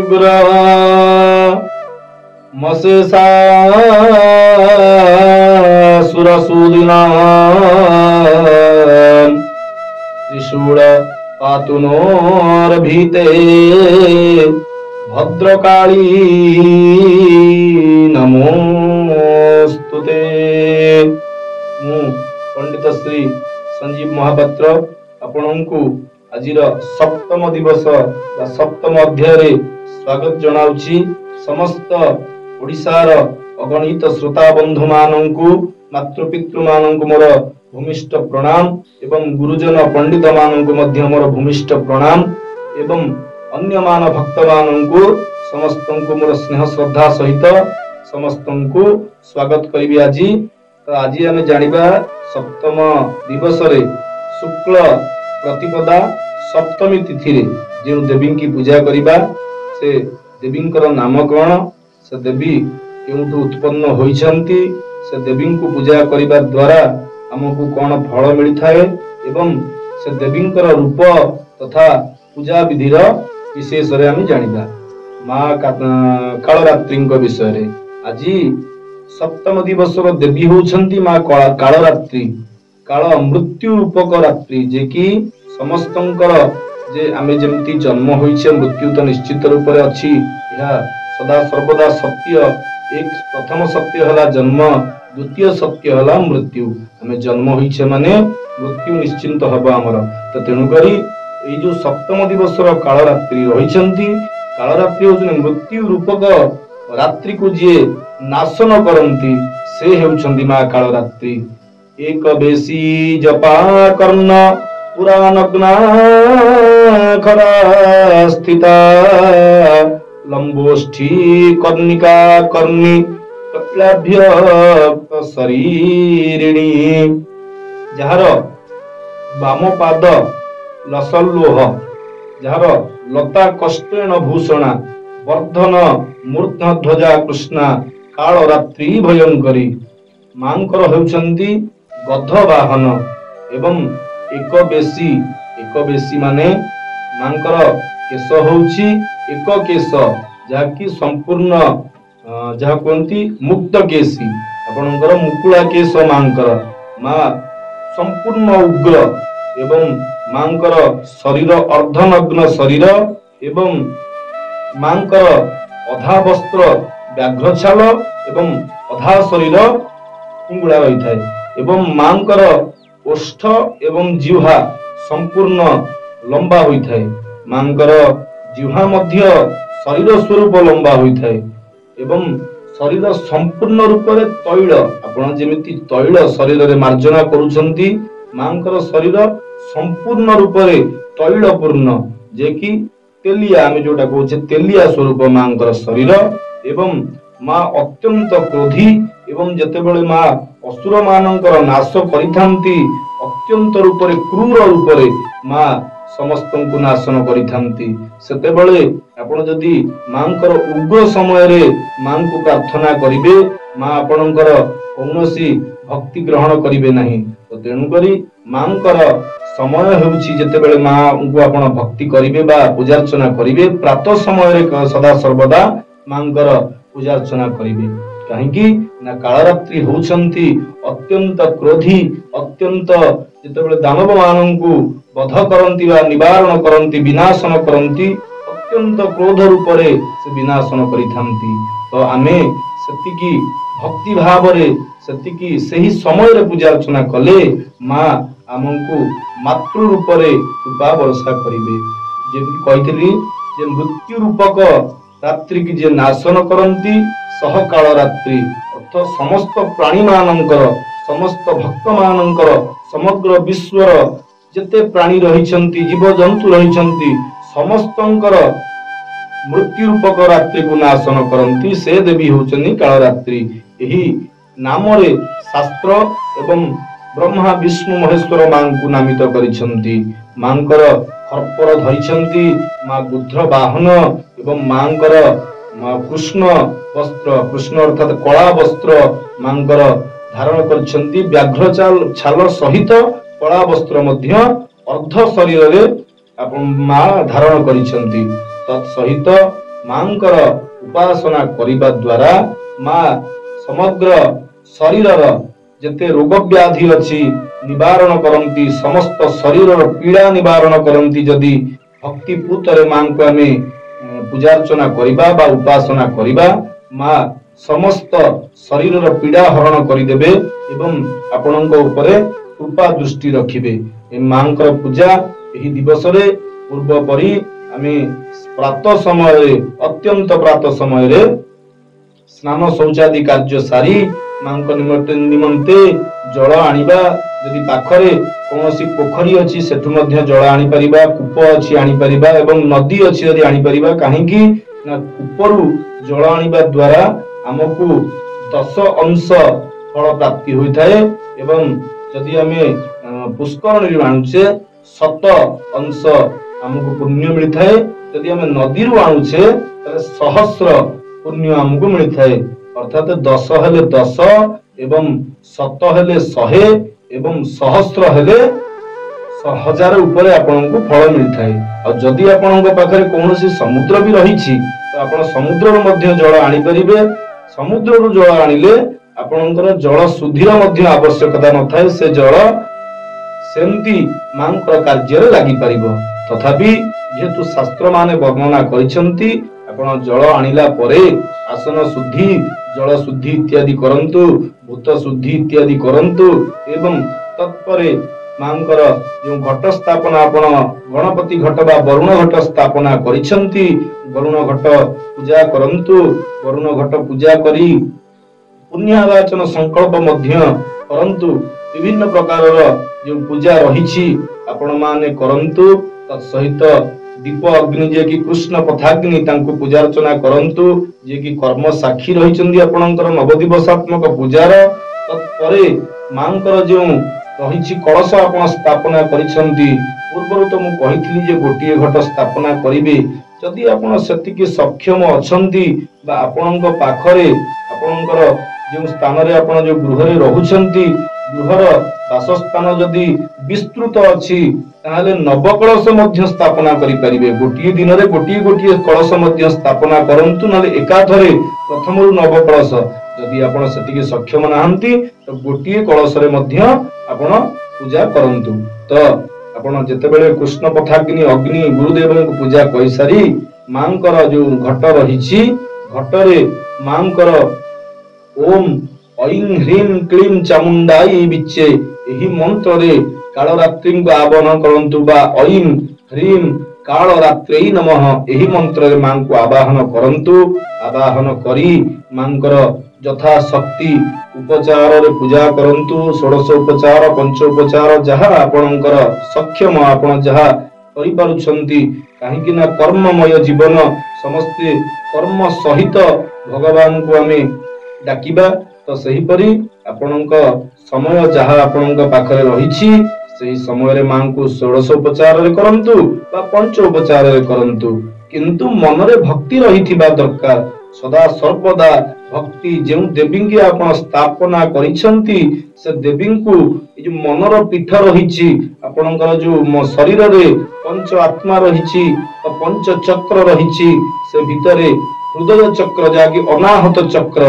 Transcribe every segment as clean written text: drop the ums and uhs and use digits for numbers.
उग्र मशेषासुरसूदिना त्रिशूल पातुनोर्भीते भद्रकाली नमोस्तुते। पंडित श्री संजीव महापात्र आपणଙ୍କୁ आजिर सप्तम दिवस बा सप्तम अध्याय स्वागत जनाउछि। समस्त ओडिशार अगणित श्रोता बंधु मानंकु मातृपितृ मानंकु मोर भूमिष्ठ प्रणाम एवं गुरुजन पंडित मानंकु मध्य मोर भूमिष्ठ प्रणाम एवं अन्य मान भक्त मानंकु समस्तंकु मोर स्नेह श्रद्धा सहित समस्तंकु स्वागत करिबि। आज तो आज आम जानिबा सप्तम दिवस रे शुक्ल प्रतिपदा सप्तमी तिथि रे जो देवी की पूजा करिबा से देवींकर नाम कौन, से देवी केउठु उत्पन्न होइछंती, से देवी को पूजा करिबा द्वारा हमकु कौन फल मिलिथाए एवं से देवींकर रूप तथा पूजा विधि विशेष रे हम जानिबा। मां कालरात्रि विषय रे आज सप्तम दिवस देवी होउछंती मां कालरात्रि, काल मृत्यु रूपक रात्रि जे कि समस्तंकर जे आमे जेमती जन्म होइछे मृत्यु तो निश्चित रूप रे अछि। यह सदा सर्वदा सत्य। एक प्रथम सत्य हला जन्म, द्वितीय सत्य हला मृत्यु। आमे जन्म होइछे माने मृत्यु निश्चिंत हबा हमर। तो तेनु करी ए जो सप्तम दिवस कालरात्रि रहिछंती, कालरात्रि होउछन मृत्यु रूपक रात्रि को जे नाशन करंती से हेउछंती मां कालरात्रि। एक बेसी जपा कर्ण पुरानग्ना खरा स्थिता लंबोष्ठी कर्णिका कर्णी कप्लाभ्य शरीरिणी। जहार बाम पाद लसल्लोह, जहार लता कष्टेण भूषणा वर्धन मूर्ध ध्वजा कृष्णा कालरात्रि भयंकरी। मांकर हेउछंती गध वाहन एवं एक बेसी माने मांकर केश होउछि एक केश जाकी संपूर्ण जहा कोंती मुक्त केशी आपनकर मुकुला केश मांकर। मां संपूर्ण उग्र एवं मांकर शरीर अर्धनग्न शरीर एवं मांकर अधा वस्त्र व्याघ्र छाल एवं अधा शरीर कुंगुड़ा रही थाए एवं मांकर ओष्ठ एवं जिह्वा संपूर्ण लंबा होई थाए। मांकर जिह्वा मध्य शरीर स्वरूप लंबा होई थाए एवं शरीर संपूर्ण रूप रे तैल आपण जेमिति तैल शरीर रे मार्जना करूछंती मांकर शरीर संपूर्ण रूप रे तैलपूर्ण जे कि तेलिया आमे जोटा कहूछे तेलिया स्वरूप मांकर शरीर एवं मां अत्यंत क्रोधी एवं जेतेबेले मां असुर मानकर नाश करिथांती अत्यंत रूप रे क्रूर रूप रे मां समस्तंकु नाशन करिथांती। सेतेबेले आपण जदी मांकर उग्र समय रे मां को प्रार्थना करिवे मां आपणकर कौनसी भक्ति ग्रहण करिवे नाही। तो तेनु करी मांकर समय हेउछि जेतेबेले मां को आपण भक्ति करिवे बा पूजा अर्चना करिवे प्रातः समय रे सदा सर्वदा मांकर पूजा अर्चना करिवे। काहेकि ना कालरात्रि होउछंती अत्यंत क्रोधी अत्यंत जेतेबेले दानव मानंकु वध करंती बा निवारण करंती विनाशन करंती अत्यंत क्रोध रूप रे से विनाशन करिथांती। तो आमे सेतिकी भक्ति भाव रे सेतिकी सही समय रे पूजा अर्चना कले मां आमंकु मातृ रूप रे कृपा वर्षा करिवे। जे कहितली जे मृत्यु रूपक रात्रि की जे नाशन करंती सह कालरात्रि अर्थ समस्त प्राणी मानंकर समस्त भक्त मानंकर समग्र विश्वर जेते प्राणी रहिछंती जीव जंतु रहिछंती समस्तंकर मृत्यु रूपक रात्रि को नाशन करंती से देवी होचनी कालरात्रि। एही नाम रे शास्त्र एवं ब्रह्मा विष्णु महेश्वर मां को नामित करिछंती। मांकर खर्पर धरिछंती मां गुध्र वाहन एवं मांकर कृष्ण वस्त्र कृष्ण अर्थात कला वस्त्र मांकर धारण करिछंती व्याघ्र छाल सहित कला वस्त्र मध्य अर्ध शरीर रे आपण मां धारण करिछंती। तत् सहित ମାଙ୍କର ଉପାସନା କରିବା ଦ୍ୱାରା ମା ସମଗ୍ର ଶରୀରର ଯେତେ ରୋଗ ବ୍ୟାଧି ଅଛି ନିବାରଣ କରନ୍ତି, ସମସ୍ତ ଶରୀରର ପୀଡ଼ା ନିବାରଣ କରନ୍ତି। ଯଦି ଭକ୍ତି ପୂତରେ ମାଙ୍କୁ ଆମେ ପୂଜାର୍ଚ୍ଚନା କରିବା ବା ଉପାସନା କରିବା, ମା ସମସ୍ତ ଶରୀରର ପୀଡ଼ା ହରଣ କରିଦେବେ ଏବଂ ଆପଣଙ୍କ ଉପରେ କୃପା ଦୃଷ୍ଟି ରଖିବେ। ଏ ମାଙ୍କର ପୂଜା ଏହି ଦିବସରେ ପୂର୍ବ ପରି ଆମେ ପ୍ରାତଃ ସମୟରେ, ଅତ୍ୟନ୍ତ ପ୍ରାତଃ ସମୟରେ ସ୍ନାନ ଶୌଚାଦି କାର୍ଯ୍ୟ ସାରି ମାଙ୍କ ନିମନ୍ତେ ଜଳ ଆଣିବା। ଯଦି ପାଖରେ କୌଣସି ପୋଖରୀ ଅଛି ସେଠୁ ମଧ୍ୟ ଜଳ ଆଣିପାରିବା, କୂପ ଅଛି ଆଣିପାରିବା ଏବଂ ନଦୀ ଅଛି ଯଦି ଆଣିପାରିବା। କାହିଁକି ନା କୂପରୁ ଜଳ ଆଣିବା ଦ୍ୱାରା ଆମକୁ 10 ଅଂଶ ଫଳ ପ୍ରାପ୍ତି ହୋଇଥାଏ ଏବଂ ଯଦି ଆମେ ପୁଷ୍କରଣୀରୁ ଆଣୁଛେ 7 ଅଂଶ ଆମକୁ ପୁଣ୍ୟ ମିଳିଥାଏ। ଯଦି ଆମେ ନଦୀରୁ ଆଣୁଛେ ତାହେଲେ 1000 ପୁଣ୍ୟ ଆମକୁ ମିଳିଥାଏ। ଅର୍ଥାତ 10 ହେଲେ 10 ଏବଂ 7 ହେଲେ 100 ଏବଂ 1000 ହେଲେ 1000 ଉପରେ ଆପଣଙ୍କୁ ଫଳ ମିଳିଥାଏ। ଆଉ ଯଦି ଆପଣଙ୍କ ପାଖରେ କୌଣସି ସମୁଦ୍ର ବି ରହିଛି ତ ଆପଣ ସମୁଦ୍ରରୁ ମଧ୍ୟ ଜଳ ଆଣିପାରିବେ। ସମୁଦ୍ରରୁ ଜଳ ଆଣିଲେ ଆପଣଙ୍କର ଜଳ ଶୁଦ୍ଧିର ମଧ୍ୟ ଆବଶ୍ୟକତା ନଥାଏ, ସେ ଜଳ ସେମିତି ମାଙ୍କର କାର୍ଯ୍ୟରେ ଲାଗିପାରିବ। ତଥାପି ଯେହେତୁ ଶାସ୍ତ୍ର ମାନେ ବର୍ଣ୍ଣନା କରିଛନ୍ତି ଆପଣ ଜଳ ଆଣିଲା ପରେ ଆସନ ଶୁଦ୍ଧି, ଜଳ ଶୁଦ୍ଧି ଇତ୍ୟାଦି କରନ୍ତୁ, ଭୂତ ଶୁଦ୍ଧି ଇତ୍ୟାଦି କରନ୍ତୁ ଏବଂ ତତ୍ପରେ ମାଙ୍କର ଯେଉଁ ଘଟ ସ୍ଥାପନା ଆପଣ ଗଣପତି ଘଟ ବା ବରୁଣ ଘଟ ସ୍ଥାପନା କରିଛନ୍ତି, ବରୁଣ ଘଟ ପୂଜା କରନ୍ତୁ। ବରୁଣ ଘଟ ପୂଜା କରି ପୁଣ୍ୟାବାଚନ ସଂକଳ୍ପ ମଧ୍ୟ କରନ୍ତୁ। ବିଭିନ୍ନ ପ୍ରକାରର ଯେଉଁ ପୂଜା ରହିଛି ଆପଣ ମାନେ କରନ୍ତୁ। ତତ୍ ସହିତ ଦୀପ ଅଗ୍ନି ଯିଏକି କୃଷ୍ଣ ପଥାଗ୍ନି ତାଙ୍କୁ ପୂଜାର୍ଚ୍ଚନା କରନ୍ତୁ, ଯିଏକି କର୍ମ ସାକ୍ଷୀ ରହିଛନ୍ତି ଆପଣଙ୍କର ନବଦିବସାତ୍ମକ ପୂଜାର। ତତ୍ପରେ ମାଙ୍କର ଯେଉଁ ରହିଛି କଳସ ଆପଣ ସ୍ଥାପନା କରିଛନ୍ତି, ପୂର୍ବରୁ ତ ମୁଁ କହିଥିଲି ଯେ ଗୋଟିଏ ଘଟ ସ୍ଥାପନା କରିବେ। ଯଦି ଆପଣ ସେତିକି ସକ୍ଷମ ଅଛନ୍ତି ବା ଆପଣଙ୍କ ପାଖରେ ଆପଣଙ୍କର ଯେଉଁ ସ୍ଥାନରେ ଆପଣ ଯେଉଁ ଗୃହରେ ରହୁଛନ୍ତି ଗୃହର ବାସସ୍ଥାନ ଯଦି ବିସ୍ତୃତ ଅଛି ତାହେଲେ ନବକଳସ ମଧ୍ୟ ସ୍ଥାପନା କରିପାରିବେ। ଗୋଟିଏ ଦିନରେ ଗୋଟିଏ ଗୋଟିଏ କଳସ ମଧ୍ୟ ସ୍ଥାପନା କରନ୍ତୁ, ନହେଲେ ଏକାଥରେ ପ୍ରଥମରୁ ନବକଳସ। ଯଦି ଆପଣ ସେତିକି ସକ୍ଷମ ନାହାନ୍ତି ତ ଗୋଟିଏ କଳସରେ ମଧ୍ୟ ଆପଣ ପୂଜା କରନ୍ତୁ। ତ ଆପଣ ଯେତେବେଳେ କୃଷ୍ଣ ପଥାଗ୍ନି ଅଗ୍ନି ଗୁରୁଦେବଙ୍କୁ ପୂଜା କରିସାରି ମାଙ୍କର ଯୋଉ ଘଟ ରହିଛି ଘଟରେ ମାଙ୍କର ଓಂ ଐଂ ହ୍ରୀଂ କ୍ଳିଂ ଚାମୁଣ୍ଡାଇ ବିଚ୍ଛେ ଏହି ମନ୍ତ୍ରରେ କାଳରାତ୍ରିଙ୍କୁ ଆବାହନ କରନ୍ତୁ ବା ଐଂ ହ୍ରୀଂ କାଳରାତ୍ରୈ ନମଃ ଏହି ମନ୍ତ୍ରରେ ମାଙ୍କୁ ଆବାହନ କରନ୍ତୁ। ଆବାହନ କରି ମାଙ୍କର ଯଥା ଶକ୍ତି ଉପଚାରରେ ପୂଜା କରନ୍ତୁ। ଷୋଡଶ ଉପଚାର, ପଞ୍ଚ ଉପଚାର ଯାହା ଆପଣଙ୍କର ସକ୍ଷମ ଆପଣ ଯାହା କରିପାରୁଛନ୍ତି। କାହିଁକି ନା କର୍ମମୟ ଜୀବନ, ସମସ୍ତେ କର୍ମ ସହିତ ଭଗବାନଙ୍କୁ ଆମେ ଡାକିବା। ତ ସେହିପରି ଆପଣଙ୍କ ସମୟ ଯାହା ଆପଣଙ୍କ ପାଖରେ ରହିଛି ସେହି ସମୟରେ ମାଙ୍କୁ ଷୋଡଶ ଉପଚାରରେ କରନ୍ତୁ ବା ପଞ୍ଚ ଉପଚାରରେ କରନ୍ତୁ, କିନ୍ତୁ ମନରେ ଭକ୍ତି ରହିଥିବା ଦରକାର। ସଦା ସର୍ବଦା ଭକ୍ତି ଯେଉଁ ଦେବୀଙ୍କୁ ଆପଣ ସ୍ଥାପନା କରିଛନ୍ତି ସେ ଦେବୀଙ୍କୁ ଏ ଯୋଉ ମନର ପୀଠ ରହିଛି ଆପଣଙ୍କର ଯୋଉ ଶରୀରରେ ପଞ୍ଚ ଆତ୍ମା ରହିଛି ପଞ୍ଚ ଚକ୍ର ରହିଛି, ସେ ଭିତରେ ହୃଦୟ ଚକ୍ର ଯାହାକି ଅନାହତ ଚକ୍ର,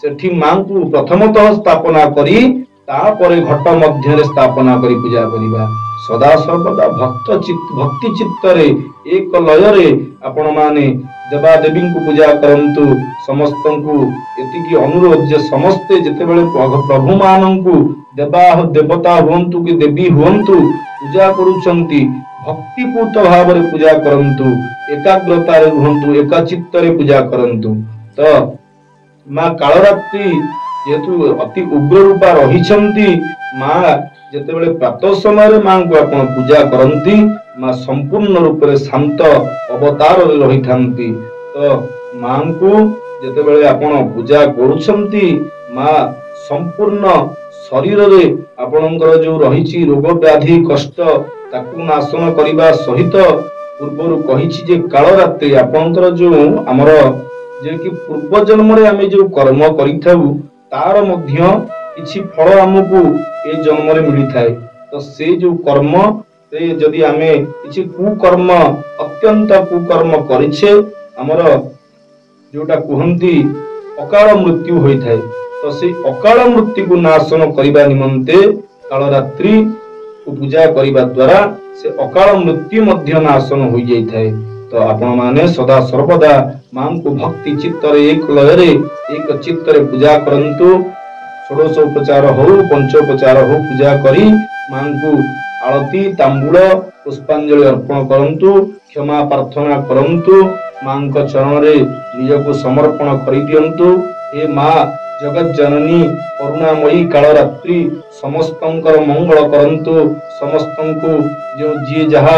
ସେଠି ମାଙ୍କୁ ପ୍ରଥମତଃ ସ୍ଥାପନା କରି ତାପରେ ଘଟ ମଧ୍ୟରେ ସ୍ଥାପନା କରି ପୂଜା କରିବା। ସଦା ସର୍ବଦା ଭକ୍ତି ଚିତ୍ତରେ ଏକ ଲୟରେ ଆପଣ ମାନେ ଦେବାଦେବୀଙ୍କୁ ପୂଜା କରନ୍ତୁ। ସମସ୍ତଙ୍କୁ ଏତିକି ଅନୁରୋଧ ଯେ ସମସ୍ତେ ଯେତେବେଳେ ପ୍ରଭୁ ମାନଙ୍କୁ ଦେବତା ହୁଅନ୍ତୁ କି ଦେବୀ ହୁଅନ୍ତୁ ପୂଜା କରୁଛନ୍ତି ଭକ୍ତିପୂତ ଭାବରେ ପୂଜା କରନ୍ତୁ, ଏକାଗ୍ରତାରେ ରୁହନ୍ତୁ, ଏକାଚିତ୍ତରେ ପୂଜା କରନ୍ତୁ। ତ ମା କାଳରାତ୍ରି ଯେହେତୁ ଅତି ଉଗ୍ର ରୂପା ରହିଛନ୍ତି, ମା ଯେତେବେଳେ ପ୍ରାତଃ ସମୟରେ ମାଙ୍କୁ ଆପଣ ପୂଜା କରନ୍ତି ମା ସମ୍ପୂର୍ଣ୍ଣ ରୂପରେ ଶାନ୍ତ ଅବତାରରେ ରହିଥାନ୍ତି। ତ ମାଙ୍କୁ ଯେତେବେଳେ ଆପଣ ପୂଜା କରୁଛନ୍ତି ମା ସମ୍ପୂର୍ଣ୍ଣ ଶରୀରରେ ଆପଣଙ୍କର ଯୋଉ ରହିଛି ରୋଗ ବ୍ୟାଧି କଷ୍ଟ ତାକୁ ନାଶନ କରିବା ସହିତ ପୂର୍ବରୁ କହିଛି ଯେ କାଳରାତ୍ରି ଆପଣଙ୍କର ଯୋଉ ଆମର ଯେକି ପୂର୍ବ ଜନ୍ମରେ ଆମେ ଯୋଉ କର୍ମ କରିଥାଉ ତାର ମଧ୍ୟ କିଛି ଫଳ ଆମକୁ ଏ ଜନ୍ମରେ ମିଳିଥାଏ। ତ ସେ ଯୋଉ କର୍ମ ଯଦି ଆମେ କିଛି କୁକର୍ମ ଅତ୍ୟନ୍ତ କୁକର୍ମ କରିଛେ ଆମର जोटा कहती अकाल मृत्यु होता है। तो से अकाल मृत्यु को नाशन करने निमंते कालरात्रि को पूजा करने द्वारा से अकाल मृत्यु मध्य नाशन हो जाता है। तो आपण माने सदा सर्वदा मां को भक्ति चित्तर एक लय एक चित्तर पूजा करंतु। षोडशोपचार हो पंचोपचार हो पूजा करी मां को आरती तांबूल पुष्पांजलि अर्पण करंतु, क्षमा प्रार्थना करंतु, मां को चरण रे निज को समर्पण कर दियंतु। हे मां जगत जननी करुणामयी कालरात्रि समस्तंकर मंगल करंतु। समस्तंकु जो जी जहा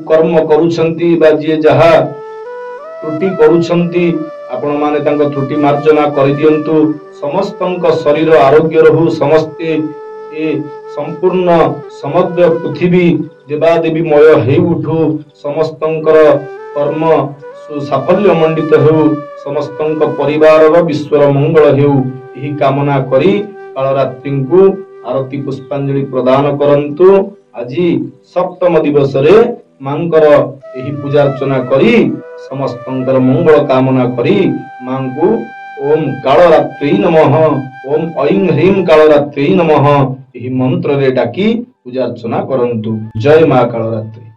कर्म करुछंती बा जी जहा त्रुटि करुछंती आपण माने तांको त्रुटि मार्जना कर दियंतु। समस्तंक शरीर आरोग्य रहु, समस्ते ए संपूर्ण समग्र पृथ्वी देवादेवीमय हे उठु, समस्तंकर कर्म सुसाफल्य मंडित हेउ, समस्तंक परिवार विश्वर मंगल हेउ, यही कामना करी कालरात्रि को आरती पुष्पांजलि प्रदान करंतु। आज सप्तम दिवस रे मांकर यही पूजा अर्चना करी समस्तंकर मंगल कामना करी मां को ओम कालरात्रि नमः, ओम ऐं ह्रीं कालरात्रि नमः यही मंत्र रे डाकी पूजा अर्चना करंतु। जय मां कालरात्रि।